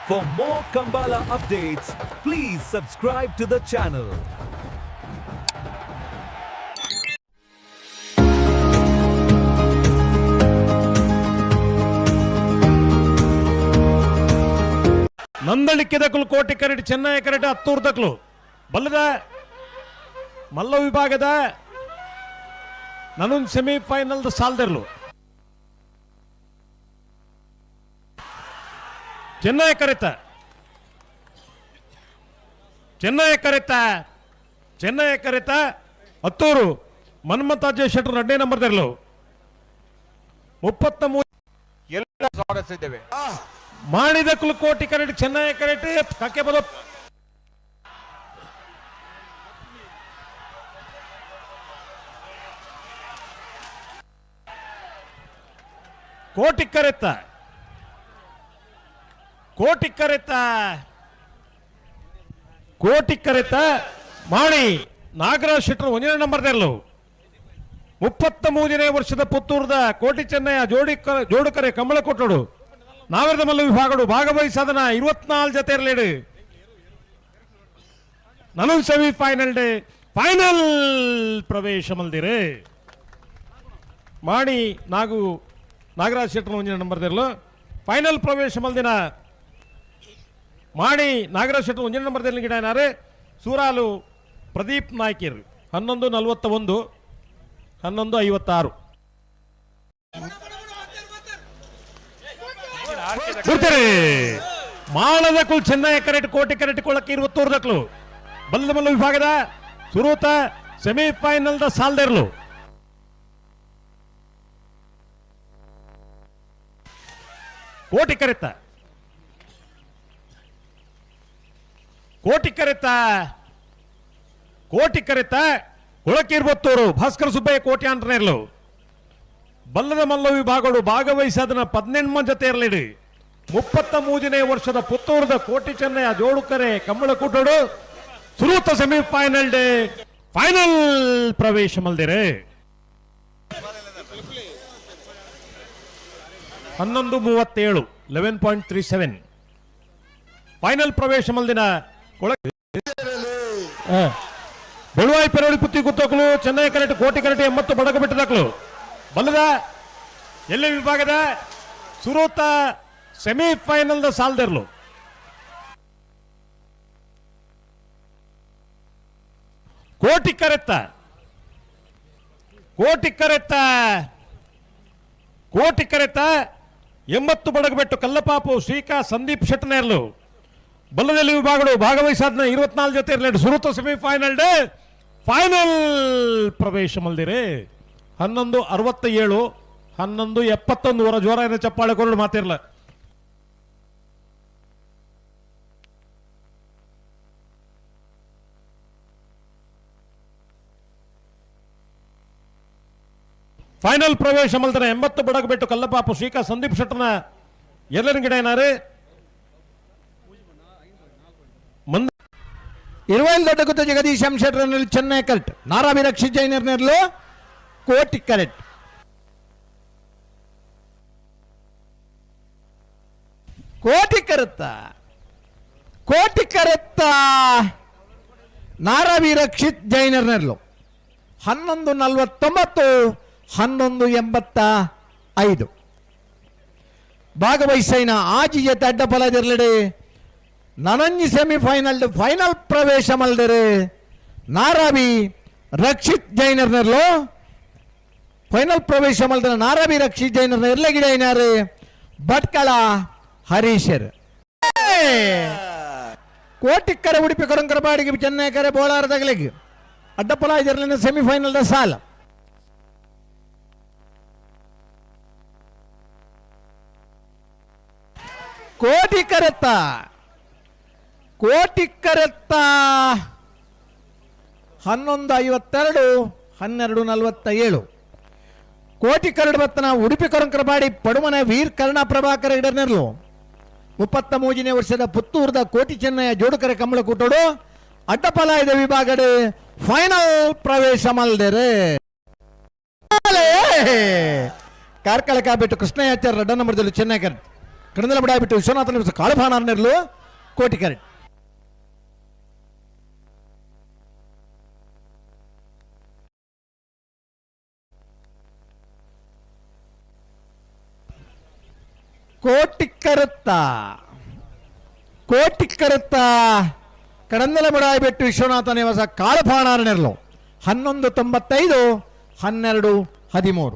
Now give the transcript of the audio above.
For more Kambala updates, please subscribe to the channel. ನಂದಳಿಕೆದಕ್ಕಲು ಕೋಟಿ ಕರಡಿ ಚೆನ್ನೈ ಕರಡಿ ಹತ್ತೂರ್ದಕ್ಕಲು ಬಲ್ಲದ ಮಲ್ಲ ವಿಭಾಗದ ನನ್ನೊಂದು ಸೆಮಿಫೈನಲ್ದ ಸಾಲ್ದಿರ್ಲು ಚೆನ್ನೈ ಕರೆತ ಹತ್ತೂರು ಮನ್ಮತಾಜ ಶೆಟ್ರು 2ನೇ ನಂಬರ್ದಿರ್ಲು 33 ಎಲ್ಲ ಸ್ವಾಗತಿಸಿದ್ದೇವೆ. ಮಾಡಿದ ಕುಲಕೋಟಿ ಕರಡಿ ಚೆನ್ನೈ ಕರಡಿ ಕಕ್ಕೆ ಬಲ ಕೋಟಿ ಕರೆತ ಮಾಡಿ ನಾಗರಾಜ್ ಶೆಟ್ರು 1ನೇ ನಂಬರ್ದಿರ್ಲು 33ನೇ ವರ್ಷದ ಪುತ್ತೂರದ ಕೋಟಿ ಚೆನ್ನಯ್ಯ ಜೋಡುಕರೆ ಕಮಲ ಕೊಟ್ಟಡು ನಾವರದ ಮಲ್ಲ ವಿಭಾಗಡು ಭಾಗವಹಿಸಾದನ 24 ಜೊತೆ ಇರಲೇಡು ನಾನು ಸೆಮಿಫೈನಲ್ ಡೇ ಫೈನಲ್ ಪ್ರವೇಶ ಮಲ್ದಿರೆ ಮಾಡಿ ನಾಗರಾಜ್ ಶೆಟ್ರು 1ನೇ ನಂಬರ್ದಿರ್ಲು ಫೈನಲ್ ಪ್ರವೇಶ ಮಲ್ದಿನ ಮಾಡಿ ನಾಗರಾಜ್ ಶೆಟ್ರು 1ನೇ ನಂಬರ್ದಲ್ಲಿ ಗಿಡ ಸೂರಾಲು ಪ್ರದೀಪ್ ನಾಯ್ಕರ್ 11:41 11:56 ಮಾಳದ ಕುಲ್ ಚೆನ್ನೈ ಕರೆಟ್ ಕೋಟಿ ಕರೆಟ್ ಕೊಳ್ಳಕ್ಕೆ 23 ದಕ್ಲು ಬಲ್ಲದ ಮಲ್ಲ ವಿಭಾಗದ ಸುರೂತ ಸೆಮಿಫೈನಲ್ ದ ಸಾಲ್ದಿರ್ಲು ಕೋಟಿ ಕರೆತ ಕೊಳಕಿರ್ಬತ್ತೂರು ಭಾಸ್ಕರ ಸುಬ್ಬಯ್ಯ ಕೋಟಿ ಅಂಟನೇರ್ಲು ಬಲ್ಲದ ಮಲ್ಲ ವಿಭಾಗಗಳು ಭಾಗವಹಿಸದನ 18 ಜೊತೆ ಇರಲಿಡಿ 33ನೇ ವರ್ಷದ ಪುತ್ತೂರದ ಕೋಟಿ ಚೆನ್ನಯ್ಯ ಜೋಡುಕರೆ ಕಮ್ಮಳ ಕೂಟೋಡು ಸುರೂತ ಸೆಮಿಫೈನಲ್ ಡೇ ಫೈನಲ್ ಪ್ರವೇಶ ಮಲ್ದಿರೆ 11:37 11.37 ಫೈನಲ್ ಪ್ರವೇಶ ಮಲ್ದಿನ ಬೆಳುವಾಯಿ ಪೆರೋಳಿ ಪುತ್ತಿ ಗುತ್ತೋಕಲು ಚೆನ್ನೈ ಕರೆಟ್ ಕೋಟಿ ಕರೆಟ್ 80 ಬಡಗ ಬಿಟ್ಟದಕ್ಲು ಬಲ್ಲದ ಎಲ್ಲಿ ವಿಭಾಗದ ಸುರೂತ ಸೆಮಿಫೈನಲ್ ದ ಸಾಲ್ದಿರ್ಲು ಕೋಟಿ ಕರೆತ್ತ 80 ಬಡಗಬೆಟ್ಟು ಕಲ್ಲಪಾಪು ಶ್ರೀಕಾ ಸಂದೀಪ್ ಶೆಟ್ಟನೇರ್ಲು ಬಲ್ಲದಲ್ಲಿ ವಿಭಾಗಗಳು ಭಾಗವಹಿಸಾದ್ನ 24 ಜೊತೆ ಇರಲಿ ಸುರೂತ ಸೆಮಿಫೈನಲ್ ಡೇ ಫೈನಲ್ ಪ್ರವೇಶ ಮಲ್ದಿರೆ 11:67 11:71 ವರ ಜೋರ ಏನೋ ಚಪ್ಪಾಳೆ ಕೊರಳು ಮಾತಿರ್ಲ ಫೈನಲ್ ಪ್ರವೇಶ ಮಲ್ದಿರ 80 ಬಡಗಬೆಟ್ಟು ಕಲ್ಲಪಾಪು ಶ್ರೀಕಾ ಸಂದೀಪ್ ಶೆಟ್ಟನ ಎಲ್ಲರಿನ ಗಿಡ ಏನಾರು 20 ದೊಡ್ಡ ಗುತ್ತ ಜಗದೀಶ್ ಶೆಟ್ಟರ್ನಲ್ಲಿ ಚೆನ್ನೈ ಕರೆಟ್ ನಾರಾವಿ ರಕ್ಷಿತ್ ಜೈನರ್ನರ್ಲು ಕೋಟಿ ಕರೆತ್ತ ನಾರಾವಿ ರಕ್ಷಿತ್ ಜೈನರ್ನರ್ಲು 11:49 11:85 ಭಾಗವಹಿಸೈನ ಆಜಿ ಜೊತೆ ಅಡ್ಡ ಫಲದಿರ್ಲಿಡೆ ನನಂಜಿ ಸೆಮಿಫೈನಲ್ ಫೈನಲ್ ಪ್ರವೇಶ ಮಲ್ದಿರೆ ನಾರಾವಿ ರಕ್ಷಿತ್ ಜೈನರ್ನರ್ಲು ಫೈನಲ್ ಪ್ರವೇಶ ಮಲ್ದಿರ ನಾರಾವಿ ರಕ್ಷಿತ್ ಜೈನರ್ನ ಎಲ್ಲ ಗಿಡ ಏನಾರು ಭಟ್ಕಳ ಹರೀಶರ್ ಕೋಟಿಕ್ಕರೆ ಉಡುಪಿ ಕೊರಂಕರ ಬಾಡಿಗೆ ಚೆನ್ನೈ ಕರೆ ಬೋಳಾರದಾಗಲಿಗೆ ಅಡ್ಡಪಲ ಇದರಲ್ಲಿನ ಸೆಮಿಫೈನಲ್ ದ ಸಾಲ ಕೋಟಿ ಕರೆತ್ತ 11:52 12:47 ಕೋಟಿ ಕರಡು ಬತ್ತನ ಉಡುಪಿ ಕೊರಂಕರಬಾಡಿ ಪಡುಮನ ವೀರ್ ಕರ್ಣ ಪ್ರಭಾಕರ ಇಡರ್ನರ್ಲು 33ನೇ ವರ್ಷದ ಪುತ್ತೂರದ ಕೋಟಿ ಚೆನ್ನಯ್ಯ ಜೋಡುಕರೆ ಕಮ್ಮಳ ಕೂಟೋಡು ಅಡ್ಡಪಲಾಯದ ವಿಭಾಗದ ಫೈನಲ್ ಪ್ರವೇಶ ಮಲ್ದಿರೆ ಕಾರ್ಕಳ ಕಾಬಿಟ್ಟು ಕೃಷ್ಣಯಾಚಾರ್ಯ 2ನೇ ನಂಬರ್ದಲ್ಲಿ ಚೆನ್ನೈ ಕಡಂದಲ ಬಡ ಬಿಟ್ಟು ವಿಶ್ವನಾಥ ನಿವಾಸ ಕಾಳುಭಾಣರ್ನೆರ್ಲು ಕೋಟಿಕರಡ್. ಕೋಟಿಕ್ಕರುತ್ತ ಕಡಂದಲ ಬಡಾಯಿ ಬೆಟ್ಟು ವಿಶ್ವನಾಥ ನಿವಾಸ ಕಾಳುಭಾಣರ್ನೆರ್ಲು 11:95 12:13.